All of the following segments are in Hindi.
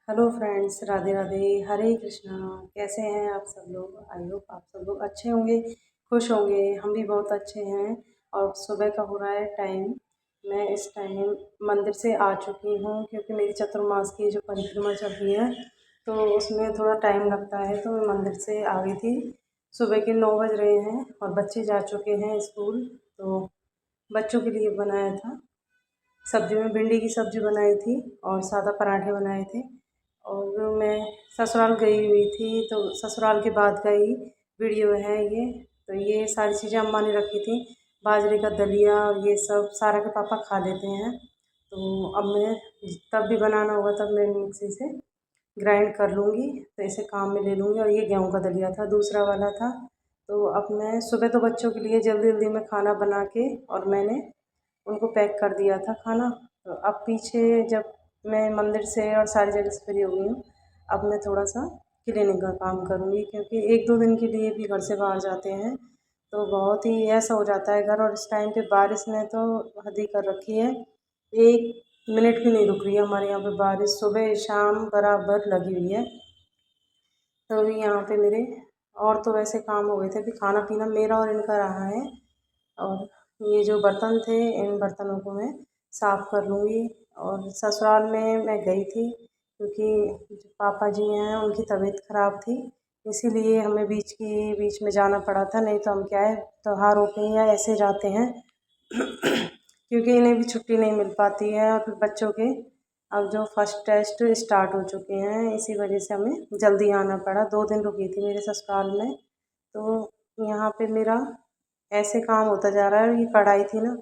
हेलो फ्रेंड्स, राधे राधे, हरे कृष्णा। कैसे हैं आप सब लोग? आई होप आप सब लोग अच्छे होंगे, खुश होंगे। हम भी बहुत अच्छे हैं। और सुबह का हो रहा है टाइम। मैं इस टाइम मंदिर से आ चुकी हूँ क्योंकि मेरी चतुर्मास की जो परिक्रमा चल रही है तो उसमें थोड़ा टाइम लगता है, तो मैं मंदिर से आ गई थी। सुबह के 9 बज रहे हैं और बच्चे जा चुके हैं स्कूल। तो बच्चों के लिए बनाया था सब्जी में भिंडी की सब्ज़ी बनाई थी और सादा पराठे बनाए थे। और मैं ससुराल गई हुई थी, तो ससुराल के बाद का ही वीडियो है ये। तो ये सारी चीज़ें अम्मा ने रखी थी, बाजरे का दलिया और ये सब सारा के पापा खा लेते हैं। तो अब मैं तब भी बनाना होगा तब मैं मिक्सी से ग्राइंड कर लूँगी, तो इसे काम में ले लूँगी। और ये गेहूँ का दलिया था, दूसरा वाला था। तो अब मैं सुबह तो बच्चों के लिए जल्दी जल्दी में खाना बना के और मैंने उनको पैक कर दिया था खाना। तो अब पीछे जब मैं मंदिर से और सारी जगह से फ्री हो गई हूँ, अब मैं थोड़ा सा क्लीनिंग का काम करूँगी क्योंकि 1-2 दिन के लिए भी घर से बाहर जाते हैं तो बहुत ही ऐसा हो जाता है घर। और इस टाइम पे बारिश ने तो हद ही कर रखी है, 1 मिनट भी नहीं रुक रही है हमारे यहाँ पे बारिश, सुबह शाम बराबर लगी हुई है। तो अभी यहाँ पे मेरे और तो वैसे काम हो गए थे, अभी खाना पीना मेरा और इनका रहा है। और ये जो बर्तन थे, इन बर्तनों को मैं साफ़ कर लूँगी। और ससुराल में मैं गई थी क्योंकि जो पापा जी हैं उनकी तबीयत ख़राब थी, इसीलिए हमें बीच में जाना पड़ा था। नहीं तो हम क्या है त्योहारों पे या ऐसे जाते हैं क्योंकि इन्हें भी छुट्टी नहीं मिल पाती है। और फिर बच्चों के अब जो फर्स्ट टेस्ट स्टार्ट हो चुके हैं, इसी वजह से हमें जल्दी आना पड़ा। 2 दिन रुकी थी मेरे ससुराल में। तो यहाँ पे मेरा ऐसे काम होता जा रहा है। ये कढ़ाई थी ना,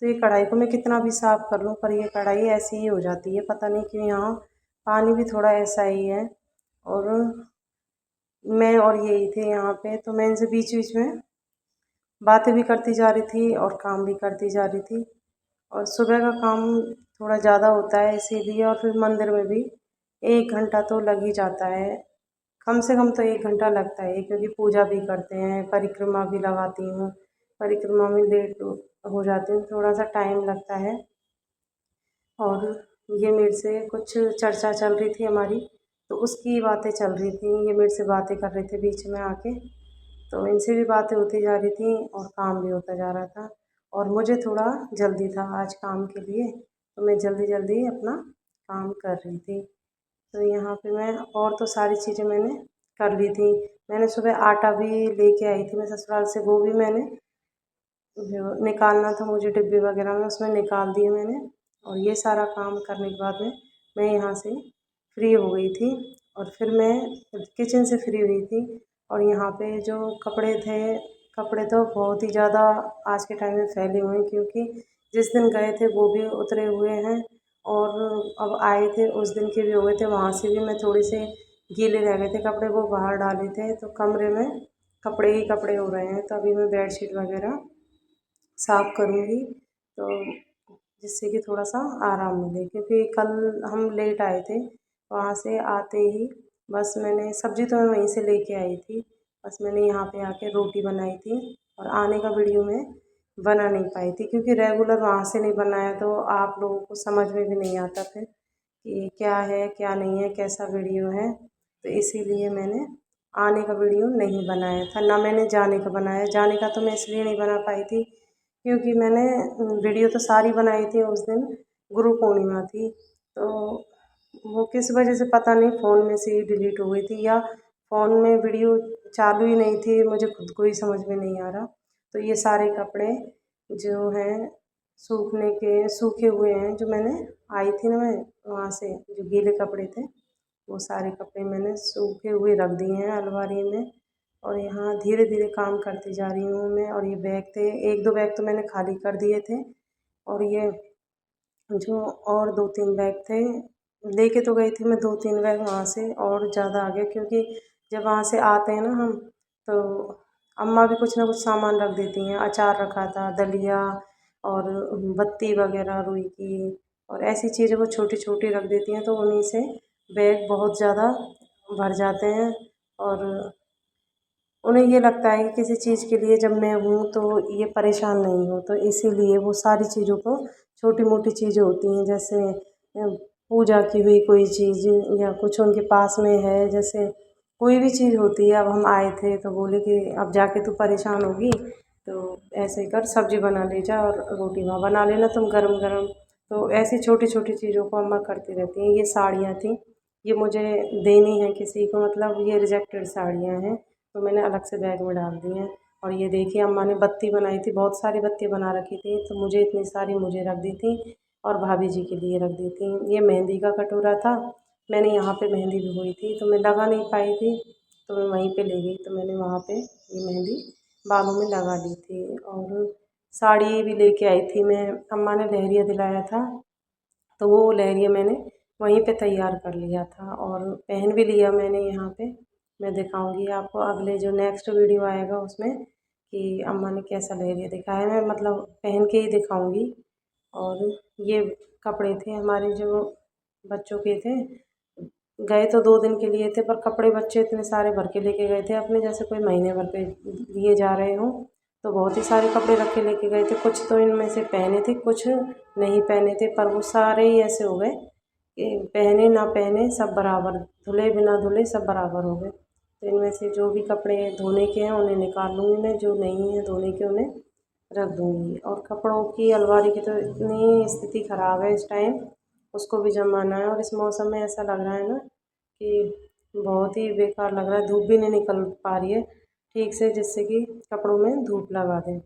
तो ये कढ़ाई को मैं कितना भी साफ़ कर लूँ पर ये कढ़ाई ऐसी ही हो जाती है, पता नहीं क्यों। यहाँ पानी भी थोड़ा ऐसा ही है। और मैं और यही थे यहाँ पे, तो मैं इनसे बीच बीच में बातें भी करती जा रही थी और काम भी करती जा रही थी। और सुबह का काम थोड़ा ज़्यादा होता है इसीलिए। और फिर मंदिर में भी 1 घंटा तो लग ही जाता है, कम से कम तो 1 घंटा लगता है क्योंकि पूजा भी करते हैं, परिक्रमा भी लगाती हूँ। परिक्रमा में लेट हो जाती हूँ, थोड़ा सा टाइम लगता है। और ये मेरे से कुछ चर्चा चल रही थी हमारी, तो उसकी बातें चल रही थी। ये मेरे से बातें कर रहे थे बीच में आके, तो इनसे भी बातें होती जा रही थी और काम भी होता जा रहा था। और मुझे थोड़ा जल्दी था आज काम के लिए, तो मैं जल्दी जल्दी अपना काम कर रही थी। तो यहाँ पे मैं और तो सारी चीज़ें मैंने कर ली थी। मैंने सुबह आटा भी लेके आई थी मैं ससुराल से, वो भी मैंने जो निकालना था मुझे डिब्बे वगैरह में, उसमें निकाल दिए मैंने। और ये सारा काम करने के बाद में मैं यहाँ से फ्री हो गई थी। और फिर मैं किचन से फ्री हुई थी। और यहाँ पे जो कपड़े थे, कपड़े तो बहुत ही ज़्यादा आज के टाइम में फैले हुए हैं क्योंकि जिस दिन गए थे वो भी उतरे हुए हैं। और अब आए थे उस दिन के भी हो गए थे, वहाँ से भी मैं थोड़े से गीले रह गए थे कपड़े, वो बाहर डाले थे। तो कमरे में कपड़े ही कपड़े हो रहे हैं, तो अभी मैं बेडशीट वगैरह साफ़ करूँगी, तो जिससे कि थोड़ा सा आराम मिले क्योंकि कल हम लेट आए थे। वहाँ से आते ही बस मैंने सब्ज़ी तो मैं वहीं से लेके आई थी, बस मैंने यहाँ पे आके रोटी बनाई थी। और आने का वीडियो मैं बना नहीं पाई थी क्योंकि रेगुलर वहाँ से नहीं बनाया तो आप लोगों को समझ में भी नहीं आता फिर कि क्या है क्या नहीं है, कैसा वीडियो है। तो इसीलिए मैंने आने का वीडियो नहीं बनाया था, ना मैंने जाने का बनाया। जाने का तो मैं इसलिए नहीं बना पाई थी क्योंकि मैंने वीडियो तो सारी बनाई थी उस दिन, गुरु पूर्णिमा थी। तो वो किस वजह से पता नहीं फ़ोन में से ही डिलीट हो गई थी, या फ़ोन में वीडियो चालू ही नहीं थी, मुझे खुद को ही समझ में नहीं आ रहा। तो ये सारे कपड़े जो हैं सूखे हुए हैं, जो मैंने आई थी ना मैं वहाँ से, जो गीले कपड़े थे वो सारे कपड़े मैंने सूखे हुए रख दिए हैं अलमारी में। और यहाँ धीरे धीरे काम करती जा रही हूँ मैं। और ये बैग थे, 1-2 बैग तो मैंने खाली कर दिए थे। और ये जो और 2-3 बैग थे, लेके तो गई थी मैं 2-3 बैग वहाँ से, और ज़्यादा आ गया क्योंकि जब वहाँ से आते हैं ना हम, तो अम्मा भी कुछ ना कुछ सामान रख देती हैं। अचार रखा था, दलिया और बत्ती वगैरह रुई की, और ऐसी चीज़ें वो छोटी-छोटी रख देती हैं, तो उन्हीं से बैग बहुत ज़्यादा भर जाते हैं। और उन्हें ये लगता है कि किसी चीज़ के लिए जब मैं हूँ तो ये परेशान नहीं हो, तो इसीलिए वो सारी चीज़ों को, छोटी मोटी चीज़ें होती हैं जैसे पूजा की हुई कोई चीज़ या कुछ उनके पास में है, जैसे कोई भी चीज़ होती है। अब हम आए थे तो बोले कि अब जाके तू परेशान होगी तो ऐसे कर सब्जी बना ले जा और रोटी वहाँ बना लेना तुम गरम गरम। तो ऐसी छोटी छोटी चीज़ों को अम्मा करती रहती हैं। ये साड़ियाँ थी, ये मुझे देनी है किसी को, मतलब ये रिजेक्टेड साड़ियाँ हैं तो मैंने अलग से बैग में डाल दी हैं। और ये देखिए अम्मा ने बत्ती बनाई थी, बहुत सारी बत्ती बना रखी थी तो मुझे इतनी सारी मुझे रख दी थी और भाभी जी के लिए रख दी थी। ये मेहंदी का कटोरा था, मैंने यहाँ पे मेहंदी भिगोई थी तो मैं लगा नहीं पाई थी तो मैं वहीं पे ले गई तो मैंने वहाँ पे ये मेहंदी बालों में लगा ली थी। और साड़ी भी लेके आई थी मैं, अम्मा ने लहरिया दिलाया था तो वो लहरिया मैंने वहीं पे तैयार कर लिया था और पहन भी लिया मैंने यहाँ पे। मैं दिखाऊंगी आपको अगले जो नेक्स्ट वीडियो आएगा उसमें कि अम्मा ने कैसा लहरिया दिखाया है, मैं मतलब पहन के ही दिखाऊंगी। और ये कपड़े थे हमारे जो बच्चों के थे, गए तो 2 दिन के लिए थे पर कपड़े बच्चे इतने सारे भर के लेके गए थे अपने, जैसे कोई महीने भर के लिए जा रहे हों। तो बहुत ही सारे कपड़े रख के लेके गए थे, कुछ तो इनमें से पहने थे कुछ नहीं पहने थे, पर वो सारे ही ऐसे हो गए कि पहने ना पहने सब बराबर, धुले बिना धुले सब बराबर हो गए। तो इनमें से जो भी कपड़े धोने के हैं उन्हें निकाल लूँगी मैं, जो नहीं है धोने के उन्हें रख दूँगी। और कपड़ों की अलमारी की तो इतनी स्थिति ख़राब है इस टाइम, उसको भी जमाना है। और इस मौसम में ऐसा लग रहा है ना कि बहुत ही बेकार लग रहा है, धूप भी नहीं निकल पा रही है ठीक से जिससे कि कपड़ों में धूप लगा दें।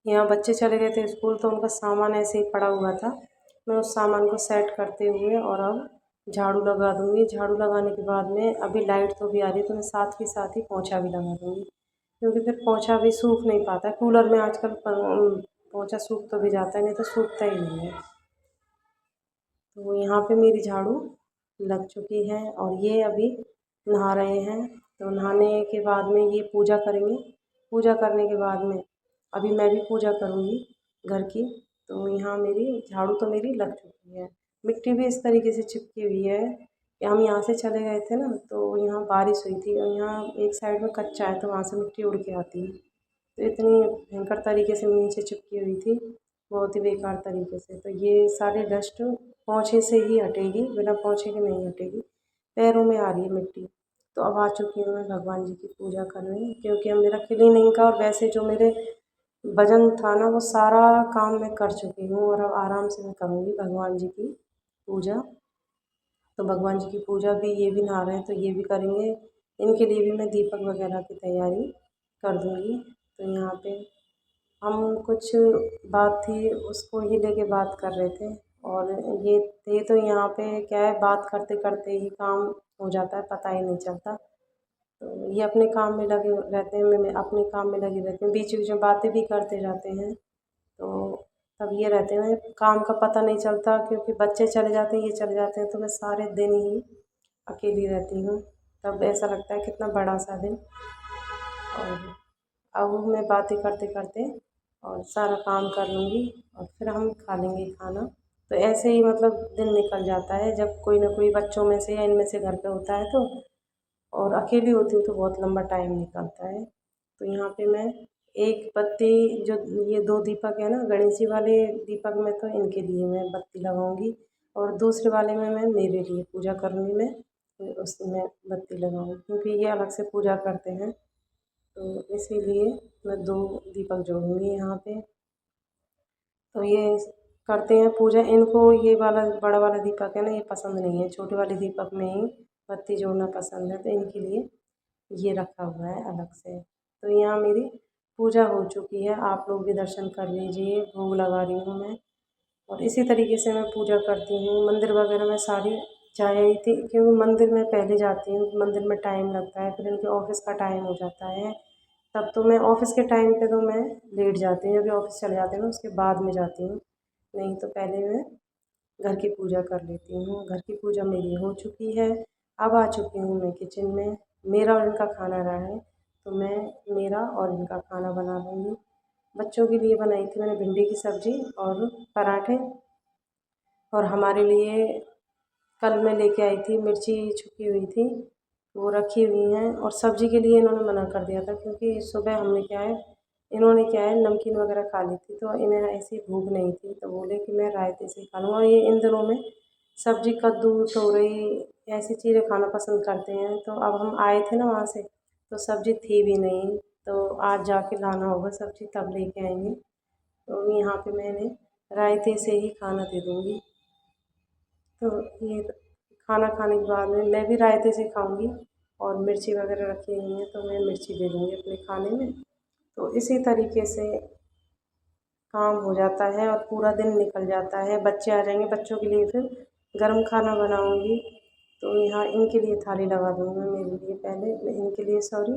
यहाँ बच्चे चले गए थे स्कूल तो उनका सामान ऐसे ही पड़ा हुआ था, मैं उस सामान को सेट करते हुए और अब झाड़ू लगा दूँगी। झाड़ू लगाने के बाद में अभी लाइट तो भी आ रही है तो मैं साथ के साथ ही पोंछा भी लगा दूँगी, क्योंकि फिर पोंछा भी सूख नहीं पाता है। कूलर में आजकल पोंछा सूख तो भी जाता है, नहीं तो सूखता ही नहीं है। तो यहाँ पे मेरी झाड़ू लग चुकी है और ये अभी नहा रहे हैं। तो नहाने के बाद में ये पूजा करेंगे, पूजा करने के बाद में अभी मैं भी पूजा करूँगी घर की। तो यहाँ मेरी झाड़ू तो मेरी लग चुकी है, मिट्टी भी इस तरीके से चिपकी हुई है कि हम यहाँ से चले गए थे ना तो यहाँ बारिश हुई थी और यहाँ एक साइड में कच्चा है तो वहाँ से मिट्टी उड़ के आती है, तो इतनी भयंकर तरीके से नीचे चिपकी हुई थी, बहुत ही बेकार तरीके से। तो ये सारी डस्ट पोंछे से ही हटेगी, बिना पोंछे के नहीं हटेगी। पैरों में आ रही है मिट्टी। तो अब आ चुकी हूँ मैं भगवान जी की पूजा करने, क्योंकि अब मेरा क्लीनिंग का और वैसे जो मेरे वजन था ना वो सारा काम मैं कर चुकी हूँ और अब आराम से मैं करूँगी भगवान जी की पूजा। तो भगवान जी की पूजा भी ये भी नहा रहे हैं तो ये भी करेंगे, इनके लिए भी मैं दीपक वगैरह की तैयारी कर दूँगी। तो यहाँ पे हम कुछ बात थी उसको ही लेके बात कर रहे थे और ये थे तो यहाँ पे क्या है, बात करते करते ही काम हो जाता है, पता ही नहीं चलता। तो ये अपने काम में लगे रहते हैं, मैं अपने काम में लगी रहती हूँ, बीच बीच में बातें भी करते जाते हैं। तो तब ये रहते हैं, काम का पता नहीं चलता क्योंकि बच्चे चले जाते हैं ये चले जाते हैं तो मैं सारे दिन ही अकेली रहती हूँ। तब ऐसा लगता है कितना बड़ा सा दिन। और अब मैं बातें करते करते और सारा काम कर लूँगी और फिर हम खा लेंगे खाना। तो ऐसे ही मतलब दिन निकल जाता है जब कोई ना कोई बच्चों में से या इनमें से घर पे होता है तो। और अकेली होती हूँ तो बहुत लंबा टाइम निकलता है। तो यहाँ पे मैं एक बत्ती जो ये 2 दीपक है ना गणेश जी वाले दीपक में तो इनके लिए मैं बत्ती लगाऊंगी और दूसरे वाले में मैं मेरे लिए पूजा करूँगी, मैं उसमें बत्ती लगाऊंगी क्योंकि ये अलग से पूजा करते हैं तो इसीलिए मैं 2 दीपक जोड़ूंगी यहाँ पे। तो ये करते हैं पूजा, इनको ये वाला बड़ा वाला दीपक है ना ये पसंद नहीं है, छोटे वाले दीपक में ही बत्ती जोड़ना पसंद है तो इनके लिए ये रखा हुआ है अलग से। तो यहाँ मेरी पूजा हो चुकी है, आप लोग भी दर्शन कर लीजिए, भोग लगा रही हूँ मैं। और इसी तरीके से मैं पूजा करती हूँ, मंदिर वगैरह में सारी जा आई थी क्योंकि मंदिर में पहले जाती हूँ, मंदिर में टाइम लगता है फिर इनके ऑफिस का टाइम हो जाता है। तब तो मैं ऑफिस के टाइम पे तो मैं लेट जाती हूँ, जब ऑफिस चले जाते हैं ना उसके बाद में जाती हूँ, नहीं तो पहले मैं घर की पूजा कर लेती हूँ। घर की पूजा मेरी हो चुकी है, अब आ चुकी हूँ मैं किचन में, मेरा और इनका खाना रहा है तो मैं मेरा और इनका खाना बना लूँगी। बच्चों के लिए बनाई थी मैंने भिंडी की सब्ज़ी और पराठे, और हमारे लिए कल मैं लेके आई थी मिर्ची छुपी हुई थी वो रखी हुई हैं। और सब्ज़ी के लिए इन्होंने मना कर दिया था क्योंकि सुबह हमने क्या है, इन्होंने क्या है नमकीन वगैरह खा ली थी तो इन्हें ऐसी भूख नहीं थी तो बोले कि मैं रायते से खा लूँगा। और ये इन दिनों में सब्ज़ी कद्दू तोरई ऐसी चीज़ें खाना पसंद करते हैं। तो अब हम आए थे ना वहाँ से, तो सब्ज़ी थी भी नहीं, तो आज जाके लाना होगा सब्ज़ी, तब लेके आएंगे। तो यहाँ पे मैंने रायते से ही खाना दे दूँगी। तो ये खाना खाने के बाद में मैं भी रायते से खाऊंगी, और मिर्ची वगैरह रखी हुई है तो मैं मिर्ची दे दूँगी अपने खाने में। तो इसी तरीके से काम हो जाता है और पूरा दिन निकल जाता है। बच्चे आ जाएंगे, बच्चों के लिए फिर गर्म खाना बनाऊंगी। तो यहाँ इनके लिए थाली लगा दूँगी मैं, मेरे लिए पहले, मैं इनके लिए सॉरी,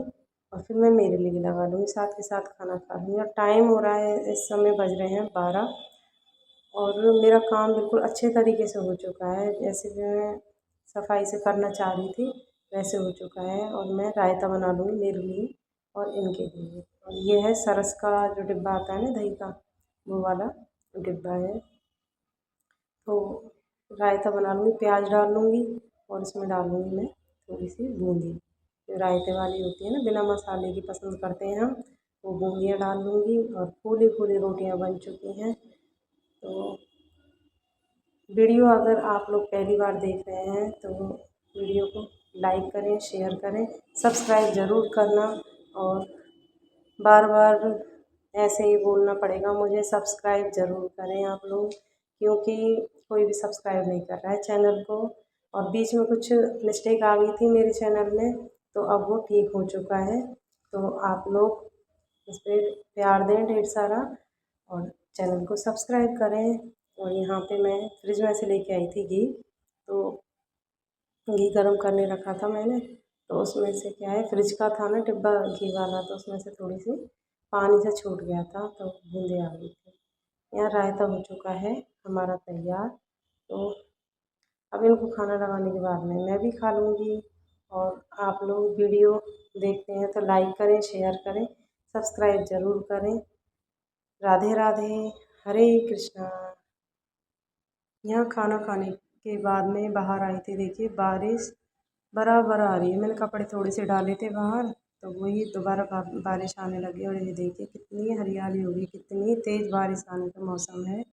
और फिर मैं मेरे लिए लगा लूँगी, साथ के साथ खाना खा लूँगी। और टाइम हो रहा है, इस समय बज रहे हैं 12, और मेरा काम बिल्कुल अच्छे तरीके से हो चुका है। जैसे कि मैं सफाई से करना चाह रही थी वैसे हो चुका है, और मैं रायता बना लूँगी मेरे लिए और इनके लिए। और ये है सरस का जो डिब्बा आता है ना दही का, वो वाला डिब्बा है। तो रायता बना लूँगी, प्याज डाल लूँगी, और इसमें डाल लूँगी मैं थोड़ी सी बूंदी, जो रायते वाली होती है ना, बिना मसाले की पसंद करते हैं हम, वो बूंदियाँ डाल लूँगी। और फूली फूली रोटियाँ बन चुकी हैं। तो वीडियो अगर आप लोग पहली बार देख रहे हैं तो वीडियो को लाइक करें, शेयर करें, सब्सक्राइब ज़रूर करना। और बार बार ऐसे ही बोलना पड़ेगा मुझे, सब्सक्राइब ज़रूर करें आप लोग, क्योंकि कोई भी सब्सक्राइब नहीं कर रहा है चैनल को। और बीच में कुछ मिस्टेक आ गई थी मेरे चैनल में, तो अब वो ठीक हो चुका है। तो आप लोग इस पर प्यार दें ढेर सारा, और चैनल को सब्सक्राइब करें। और यहाँ पे मैं फ्रिज में से लेके आई थी घी, तो घी गर्म करने रखा था मैंने, तो उसमें से क्या है, फ्रिज का था ना डिब्बा घी वाला, तो उसमें से थोड़ी सी पानी से छूट गया था, तो बूंदे आ गई थी। यहाँ रायता हो चुका है हमारा तैयार। तो अब इनको खाना लगाने के बाद में मैं भी खा लूँगी। और आप लोग वीडियो देखते हैं तो लाइक करें, शेयर करें, सब्सक्राइब ज़रूर करें। राधे राधे, हरे कृष्णा। यहाँ खाना खाने के बाद में बाहर आई थी, देखिए बारिश बराबर आ रही है। मैंने कपड़े थोड़े से डाले थे बाहर, तो वही दोबारा बारिश आने लगी। और ये देखिए कितनी हरियाली होगी, कितनी तेज़ बारिश आने का मौसम है।